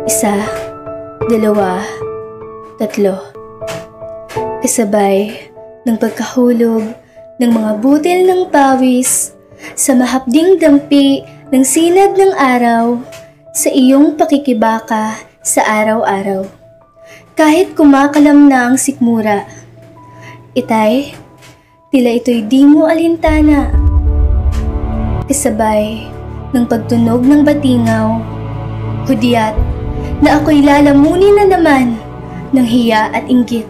Isa, dalawa, tatlo. Kasabay ng pagkahulog ng mga butil ng pawis sa mahapding dampi ng sinag ng araw sa iyong pakikibaka sa araw-araw. Kahit kumakalam na ang sikmura, itay, tila ito'y di mo alintana. Kasabay ng pagtunog ng batingaw, hudyat na ako'y lalamunin na naman ng hiya at inggit.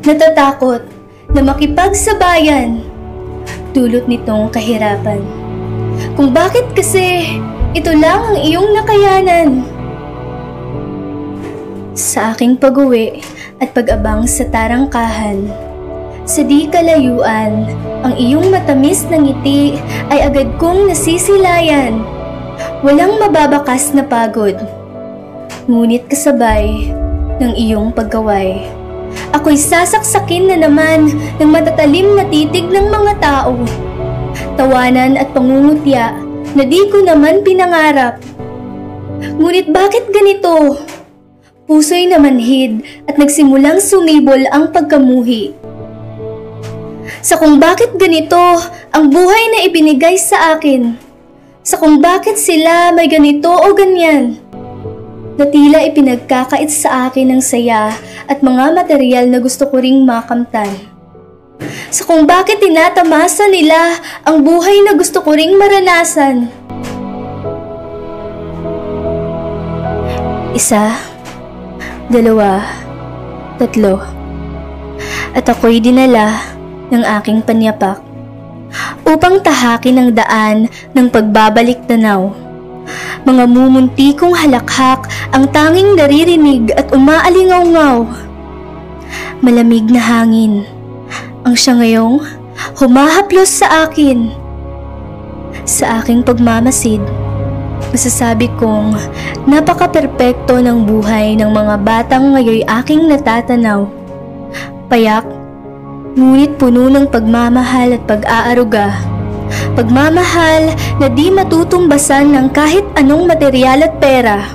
Natatakot na makipagsabayan dulot nitong kahirapan. Kung bakit kasi ito lang ang iyong nakayanan. Sa aking pag-uwi at pag-abang sa tarangkahan, sa di kalayuan, ang iyong matamis na ngiti ay agad kong nasisilayan. Walang mababakas na pagod, ngunit kasabay ng iyong pagkaway. Ako'y sasaksakin na naman ng matatalim na titig ng mga tao. Tawanan at pangungutya na di ko naman pinangarap. Ngunit bakit ganito? Puso'y namanhid at nagsimulang sumibol ang pagkamuhi. Sa kung bakit ganito ang buhay na ibinigay sa akin. Sa kung bakit sila may ganito o ganyan. Na tila ipinagkakait sa akin ng saya at mga material na gusto ko ring makamtan. Sa kung bakit tinatamasa nila ang buhay na gusto ko ring maranasan. Isa, dalawa, tatlo. At ako'y dinala ng aking panyapak upang tahakin ang daan ng pagbabalik tanaw. Mga mumuntikong halakhak ang tanging naririnig at umaalingaw-ngaw. Malamig na hangin ang siya ngayong humahaplos sa akin. Sa aking pagmamasid, masasabi kong napaka-perpekto ng buhay ng mga batang ngayoy aking natatanaw. Payak, ngunit puno ng pagmamahal at pag-aaruga. Pagmamahal na di matutumbasan ng kahit anong materyal at pera.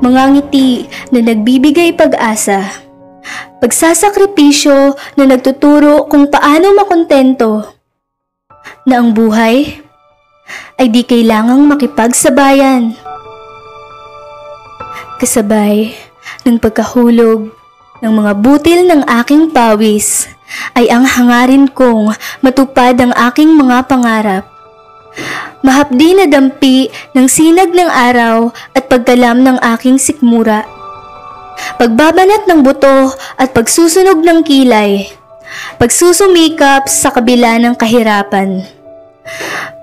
Mga ngiti na nagbibigay pag-asa. Pagsasakripisyo na nagtuturo kung paano makontento. Na ang buhay ay di kailangang makipagsabayan. Kasabay ng pagkahulog ng mga butil ng aking pawis ay ang hangarin kong matupad ang aking mga pangarap. Mahapdi na dampi ng sinag ng araw at pagkalam ng aking sikmura. Pagbabanat ng buto at pagsusunog ng kilay. Pagsusumikap sa kabila ng kahirapan.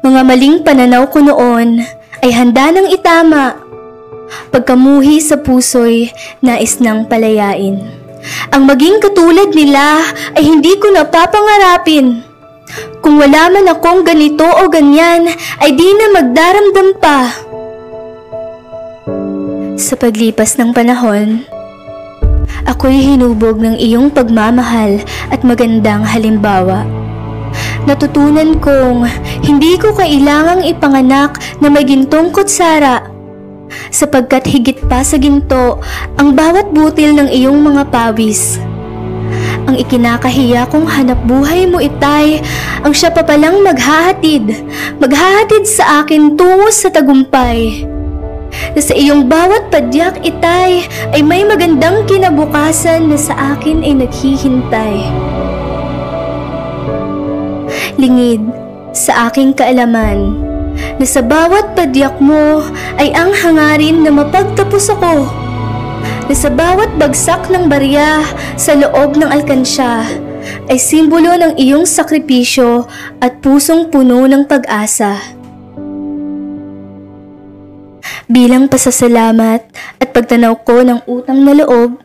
Mga maling pananaw ko noon ay handa ng itama. Pagkamuhi sa puso'y nais ng palayain. Ang maging katulad nila ay hindi ko napapangarapin. Kung wala man akong ganito o ganyan, ay di na magdaramdam pa. Sa paglipas ng panahon, ako'y hinubog ng iyong pagmamahal at magandang halimbawa. Natutunan kong hindi ko kailangang ipanganak na may gintong kutsara. Sapagkat higit pa sa ginto ang bawat butil ng iyong mga pawis. Ang ikinakahiya kong hanap buhay mo itay, ang siya pa palang maghahatid sa akin tungo sa tagumpay. Na sa iyong bawat padyak itay ay may magandang kinabukasan na sa akin ay naghihintay. Lingid sa aking kaalaman, na sa bawat padyak mo ay ang hangarin na mapagtapos ako. Na sa bawat bagsak ng barya sa loob ng alkansya ay simbolo ng iyong sakripisyo at pusong puno ng pag-asa. Bilang pasasalamat at pagtanaw ko ng utang na loob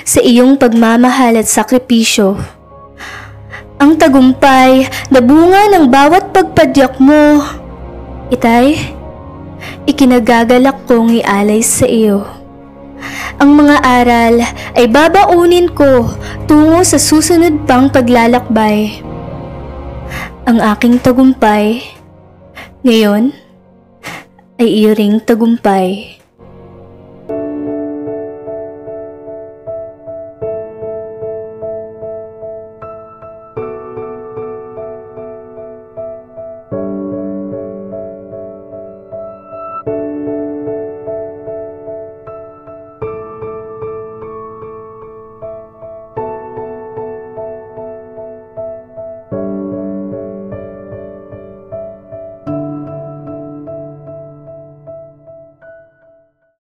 sa iyong pagmamahal at sakripisyo, ang tagumpay na bunga ng bawat pagpadyak mo, itay, ikinagagalak kong ialay sa iyo. Ang mga aral ay babaunin ko tungo sa susunod pang paglalakbay. Ang aking tagumpay ngayon ay iyo ring tagumpay.